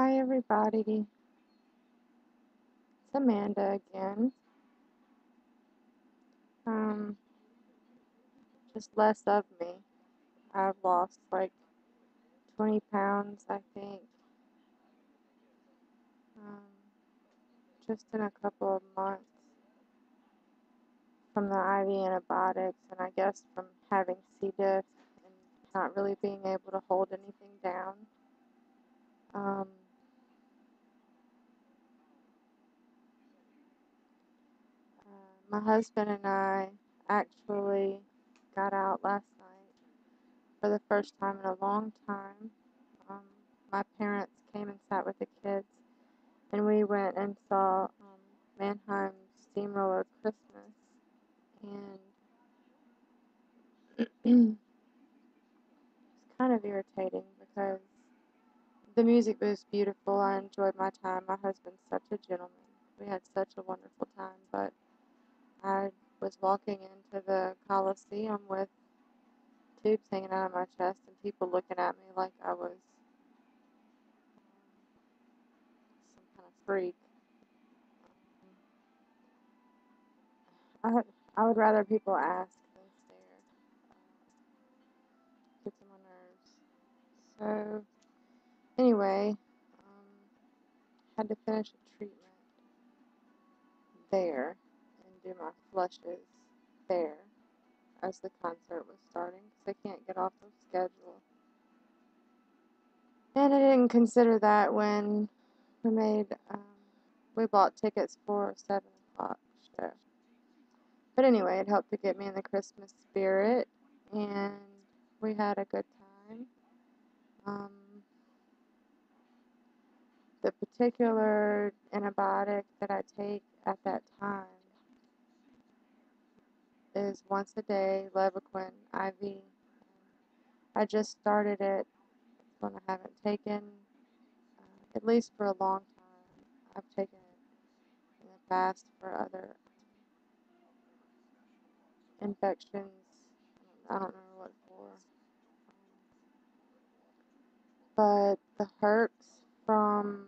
Hi everybody, it's Amanda again. Um, just less of me. I've lost like 20 pounds, I think, um, just in a couple of months from the IV antibiotics, and I guess from having C. diff and not really being able to hold anything down. Um, my husband and I actually got out last night for the first time in a long time. Um, my parents came and sat with the kids, and we went and saw Mannheim Steamroller Christmas, and it's kind of irritating because the music was beautiful. I enjoyed my time. My husband's such a gentleman. We had such a wonderful time, but I was walking into the Coliseum with tubes hanging out of my chest and people looking at me like I was some kind of freak. I, I would rather people ask than stare. Gets on my nerves. So, anyway, had to finish a treatment there and do my flushes there as the concert was starting because I can't get off of schedule. And I didn't consider that when we made, we bought tickets for a 7 o'clock show. But anyway, it helped to get me in the Christmas spirit, and we had a good time. Um, the particular antibiotic that I take at that time is once a day, Levaquin IV. I just started it, one I haven't taken at least for a long time. I've taken it in the past for other infections. I don't remember what for. But the Herx from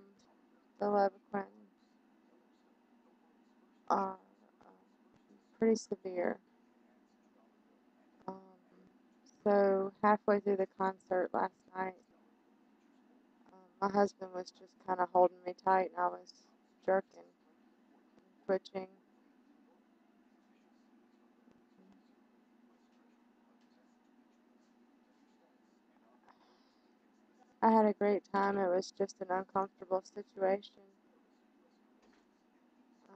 the Levaquin are pretty severe. Um, so halfway through the concert last night, my husband was just kind of holding me tight, and I was jerking, twitching. I had a great time. It was just an uncomfortable situation. Um,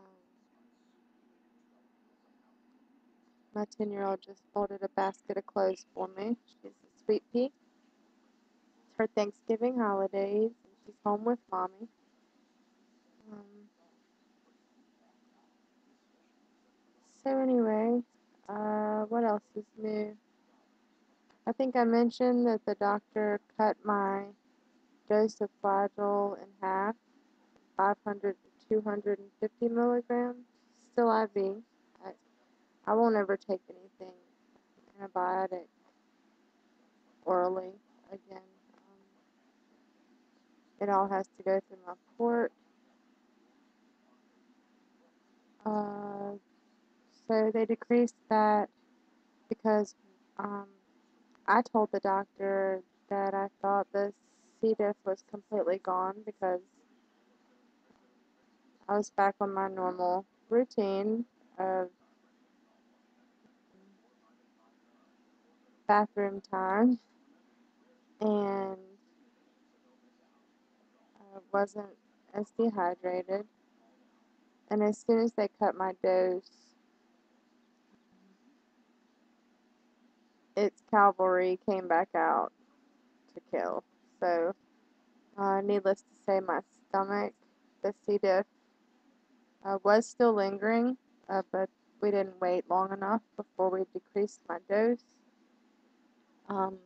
my 10-year-old just folded a basket of clothes for me. She's a sweet pea. It's her Thanksgiving holidays, and she's home with mommy. Um, so anyway, what else is new? I think I mentioned that the doctor cut my dose of Flagyl in half, 500 to 250 milligrams, still IV. I won't ever take anything antibiotic orally again. It all has to go through my port. Uh, so they decreased that because um, I told the doctor that I thought the C. diff was completely gone because I was back on my normal routine of bathroom time and wasn't as dehydrated. And as soon as they cut my dose, its cavalry came back out to kill. So, needless to say, my stomach, the C. diff, was still lingering, but we didn't wait long enough before we decreased my dose. Um,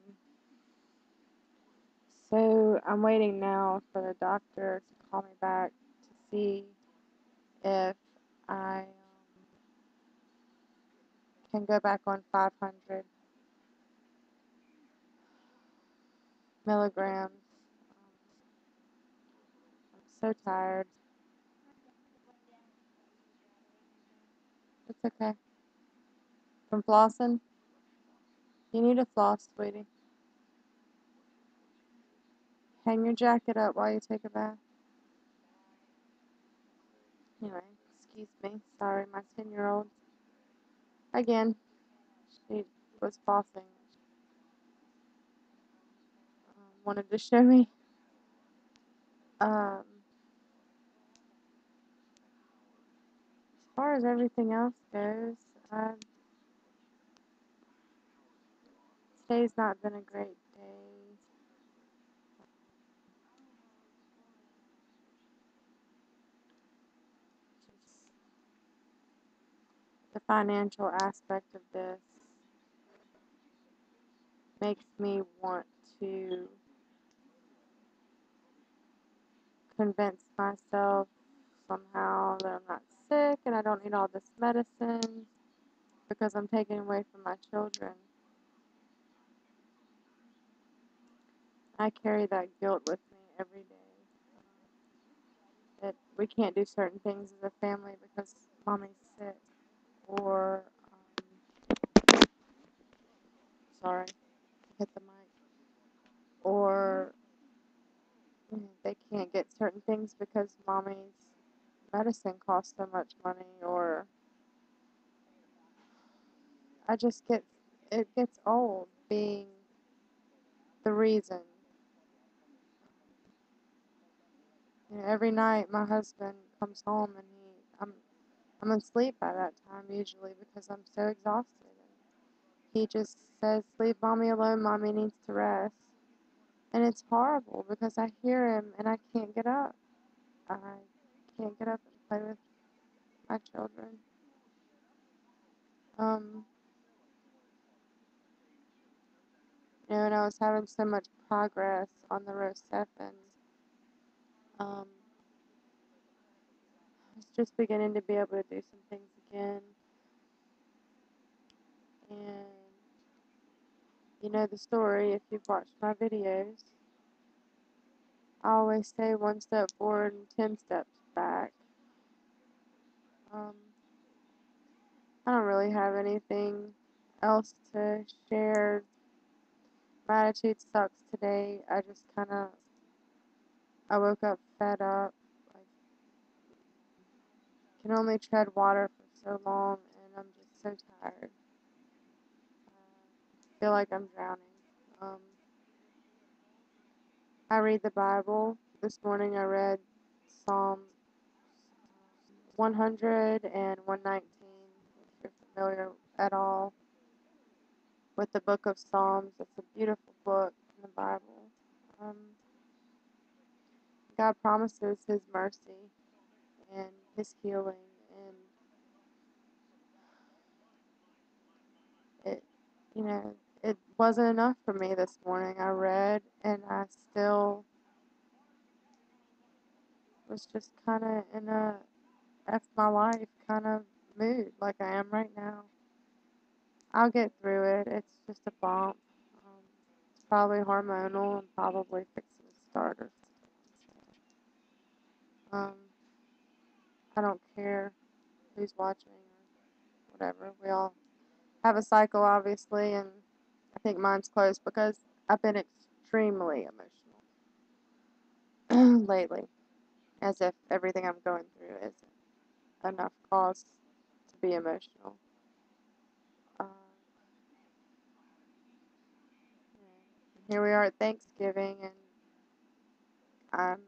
so I'm waiting now for the doctor to call me back to see if I can go back on 500 milligrams so tired. It's okay. From flossing? You need to floss, sweetie. Hang your jacket up while you take a bath. Anyway, excuse me. Sorry, my 10-year-old. Again, she was flossing. Wanted to show me. As far as everything else goes, today's not been a great day. Just the financial aspect of this makes me want to convince myself somehow that I'm not sick and I don't need all this medicine because I'm taking away from my children. I carry that guilt with me every day. That we can't do certain things as a family because mommy's sick, or sorry, hit the mic, or they can't get certain things because mommy's medicine costs so much money, or I just get, it gets old being the reason. Every night my husband comes home and I'm asleep by that time usually because I'm so exhausted. He just says, "Leave mommy alone. Mommy needs to rest." And it's horrible because I hear him and I can't get up. I can't get up and play with my children. Um, and I was having so much progress on the row 7. I was just beginning to be able to do some things again. And you know the story if you've watched my videos. I always say 1 step forward and 10 steps back. I don't really have anything else to share. My attitude sucks today. I woke up fed up. I can only tread water for so long, and I'm just so tired. I feel like I'm drowning. Um, I read the Bible. This morning I read Psalm 100 and 119. If you're familiar at all with the book of Psalms, it's a beautiful book in the Bible. Um, God promises His mercy and His healing, and it, it wasn't enough for me this morning. I read, and I still was just kind of in a F my life kind of mood, like I am right now. I'll get through it. It's just a bump. It's probably hormonal and probably fixing to start or something. I don't care who's watching or whatever. We all have a cycle, obviously, and I think mine's close because I've been extremely emotional lately, as if everything I'm going through isn't enough cause to be emotional. Uh, Here we are at Thanksgiving, and I'm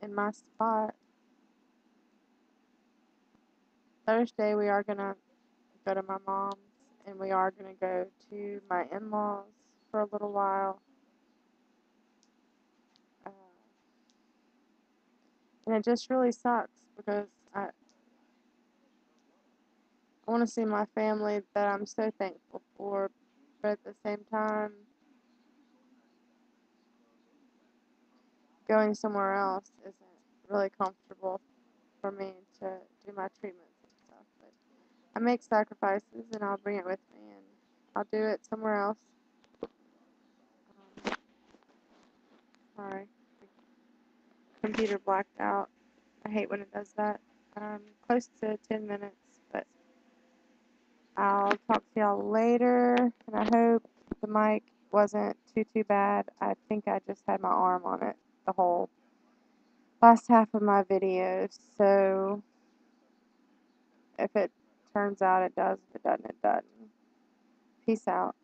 in my spot. Thursday, we are going to go to my mom's, and we are going to go to my in-laws for a little while. Uh, and it just really sucks because I want to see my family that I'm so thankful for, but at the same time, going somewhere else isn't really comfortable for me to do my treatments and stuff. But I make sacrifices and I'll bring it with me and I'll do it somewhere else. Sorry. computer blacked out. I hate when it does that. Close to 10 minutes, but I'll talk to y'all later, and I hope the mic wasn't too bad. I think I just had my arm on it the whole last half of my video, so if it turns out it does, if it doesn't, it doesn't. Peace out.